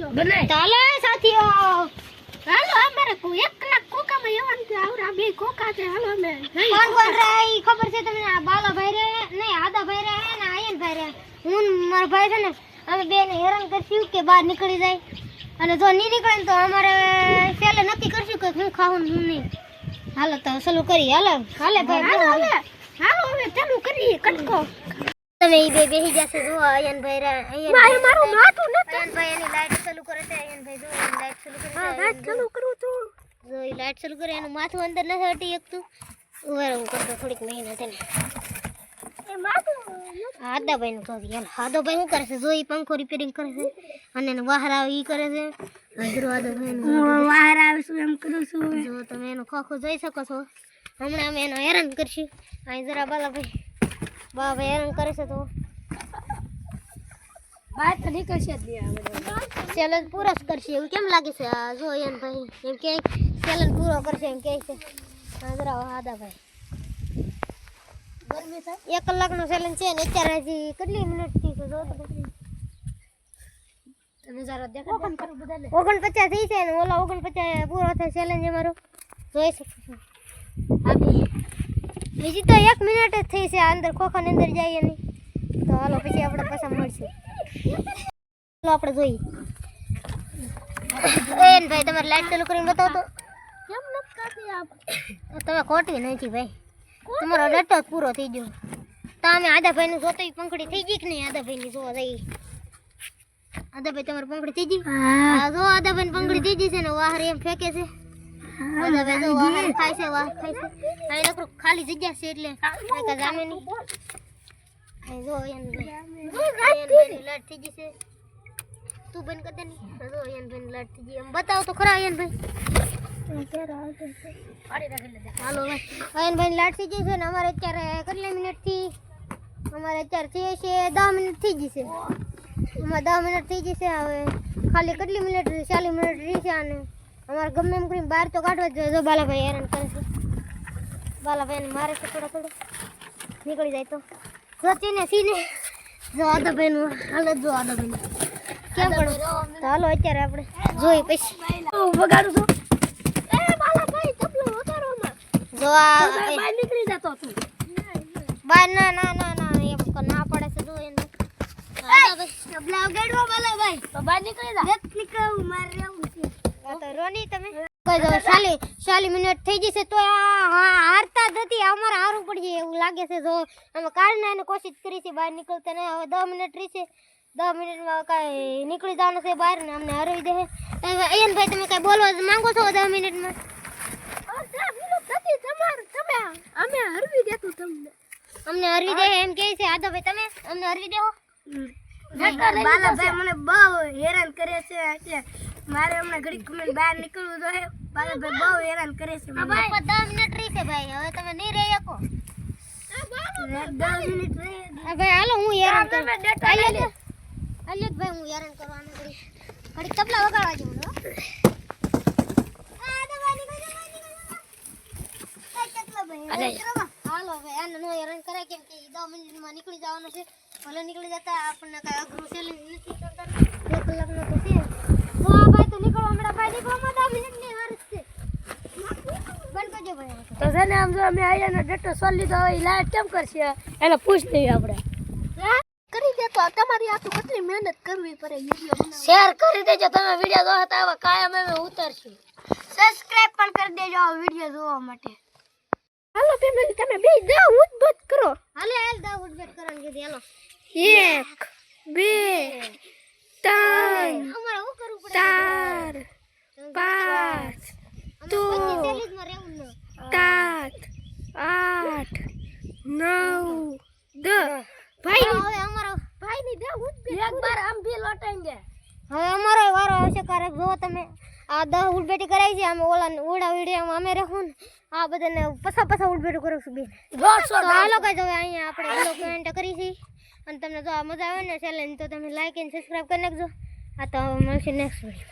ચાલો સાથીઓ, હાલો અમારે એક કલાક કોકામાં એવાનું છે. આવરા બે કોકા છે. હાલો અમે કોણ કોણ રે ઈ ખબર છે તમને? આ બાલાભાઈ રે નહીં, આદાભાઈ રે ને આયનભાઈ રે. હું મારા ભાઈ છે ને, અમે બે ને હેરાન કરશું કે બહાર નીકળી જાય, અને જો નહીં નીકળે ને તો અમારે છેલ્લે નક્કી કરશું કે હું ખાવું ને હું નહીં. હાલો તો ચાલુ કરી. હાલો હાલે ભાઈ, હાલો હવે ચાલુ કરીએ કટકો. તમે ઈ બે બેહી જશે. જો આયનભાઈ રે, આયન મારું માથું નથી. આયનભાઈ એની લાઈટ ચાલુ કરે છે. આયનભાઈ જો એની લાઈટ ચાલુ કરે છે. હા, લાઈટ ચાલુ કરું છું. જો ઈ લાઈટ ચાલુ કરે, એનું માથું અંદર નથી હટી એકતું. ઉભા હું કરતો થોડીક મહેનત એને. એ માથું આદાભાઈ નું કહી યાર. આદાભાઈ શું કરે છે? જો ઈ પંખો રિપેરિંગ કરે છે, અને એનો વાહર આવે ઈ કરે છે. હજરો આદાભાઈ નું વાહર આવે છે એમ કરું છું. જો તમે એનો ખોખો જોઈ શકો છો. હમણાં અમે એનો હેરાન કરશું. અહીં જરા બાલાભાઈ બાબા હેરાન કરે છે. તો બાય તો નીકળશે જ નહીં. ચેલેન્જ પૂરો જ કરશે એવું કેમ લાગે છે? આ જો એન ભાઈ એમ કે ચેલેન્જ પૂરો કરશે એમ કહે છે. જરા આદાભાઈ ગરમી થાય 1 કલાકનો ચેલેન્જ છે ને અત્યારે હજી કેટલી મિનિટ થઈ છે? જો તમે જરા દેખો 49 થઈ છે ને ઓલા 49 પૂરો થાય ચેલેન્જ અમારો. જોઈ શકો છો. બીજી તો 1 મિનિટ જ થઈ છે. અંદર ખોખાની અંદર જઈએ નહીં તો હાલો પછી આપણે પાછા મળશું. ચાલો આપણે જોઈએ. એન ભાઈ તમારે લાઈટ ચાલુ કરીને બતાવો તો. કેમ નથી કાઢી આપ? તમે ખોટી નથી ભાઈ, તમારો ડટો જ પૂરો થઈ ગયો. તમે આદાભાઈનું જોતો પંખડી થઈ ગઈ કે નહીં? આદાભાઈની જોવા જઈએ. આદાભાઈ તમારે પંખડી થઈ ગઈ? હા જો આદાભાઈ પંખડી થઈ ગઈ છે ને વાહર એમ ફેંકે છે. આદાભાઈ જો વાહર ખાય છે, વાહર ખાય છે. આ નકરું ખાલી જગ્યા છે એટલે કાંઈ જામે નહીં. જો એન ભાઈ લાઈટ થઈ ગઈ છે. તું બંધ કરી દે ને. જો એન ભાઈ લાઈટ થઈ ગઈ. એમ બતાવો તો ખરા એન ભાઈ. હાલો ભાઈ, એન ભાઈ લાઈટ થઈ ગઈ છે ને અમારે અત્યારે કેટલી મિનિટ થી? અમારે અત્યારે થઈ છે 10 મિનિટ થઈ ગઈ છે. અમારે 10 મિનિટ થઈ ગઈ છે. હવે ખાલી કેટલી મિનિટ? 40 મિનિટ રહી છે. અને અમારે ગમે એમ કરીને બહાર તો કાઢવા જ જોઈએ. જો બાલાભાઈ હેરાન કરે છે. બાલાભાઈને મારે છે થોડો નીકળી જાય તો. જો ચીને સીને જો આદાભાઈનું હાલત જો આદાભાઈનું કેમ પડે. તો હાલો અત્યારે આપણે જોઈ પછી વગાડું છું. એ બાલાભાઈ ચપલો વગાડો. જો આ બહાર નીકળી જતો તું. બહાર ના ના ના ના એમ ના પડે છે. જો એને આદાભાઈ ચપલા વગાડવા બાલાભાઈ તો બહાર નીકળી જા. એક નીકળવું મારે રહેવું છે. તો રોની તમે કઈ દો. 40 મિનિટ થઈ જશે તો હારતા જ નથી. અમારે હારવું પડી જાય એવું લાગે છે. જો અમે કાઢને એને કોશિશ કરી છે બહાર નીકળતા ને. હવે 10 મિનિટ રહી છે. 10 મિનિટમાં કાંઈ નીકળી જવાનું છે બહાર ને અમને હરવી દે. એન ભાઈ તમે કાંઈ બોલવા માંગો છો 10 મિનિટમાં? અમે હરવી દેતું તમને. અમને હરવી દે એમ કહે છે આદાભાઈ. તમે અમને હરવી દેવો? બાલાભાઈ મને બહુ હેરાન કરે છે એટલે મારે હમણાં ઘડીક બહાર નીકળવું જોઈએ. બાલાભાઈ બહુ હેરાન કરે છે. 10 મિનિટ રહી છે ભાઈ. હવે તમે નહીં રહી શકો. 10 મિનિટ રહી ભાઈ. હાલો હું હેરાન કરું. અલ્યત ભાઈ હું હેરાન કરવાનું ઘડીક તબલા વગાડવા જેવું. હાલો ભાઈ આને નો હેરાન કરે કેમ કે 10 મિનિટમાં નીકળી જવાનું છે. ભલે નીકળી જતા આપણને કાંઈ અઘરું ચેલેન્જ નથી કરતા. 2 કલાકનો તો છે. તો આ ભાઈ તો નીકળો હમણાં. ભાઈ નીકળવામાં 10 મિનિટની વાર છે. બંધ કરજો ભાઈ. તો છે ને આમ જો અમે આયાનો ડેટો સોલ લીધો હોય લાઈટ કેમ કરશે એને પૂછ લઈએ આપણે. કરી દે તો તમારી આ તો કેટલી મહેનત કરવી પડે વિડિયો બનાવવા. શેર કરી દેજો તમે વિડિયો જોવો તો આવા કાયમ અમે ઉતારશું. સબસ્ક્રાઇબ પણ કરી દેજો આ વિડિયો જોવા માટે. હાલો ફેમિલી તમે બે દાવ ઉદબત કરો. હાલે હાલ દાવ ઉદબત કરવાનું કીધી. હાલો 1 2 3 અમારે શું કરવું પડે? 4 5 6 7 8 9 10 ભાઈ હવે અમારો ભાઈની બે એક બાર આમ બી લોટાઈને. હવે અમારો વારો આવશે. કારક જો તમે આ 10 ઉડબેટી કરાઈ છે. અમે ઓલા ઉડા વિડિયામાં અમે રહું ને આ બધાને પછા ઉડબેટું કરું છું બે. હાલો કઈ હવે અહીંયા આપણે હેલો કમેન્ટ કરી છે. અને તમને જો આ મજા આવે ને ચેલેન્જ તો તમે લાઈક અને સબસ્ક્રાઇબ કરી નાખજો. આ તો મળશે નેક્સ્ટ વિડિયો.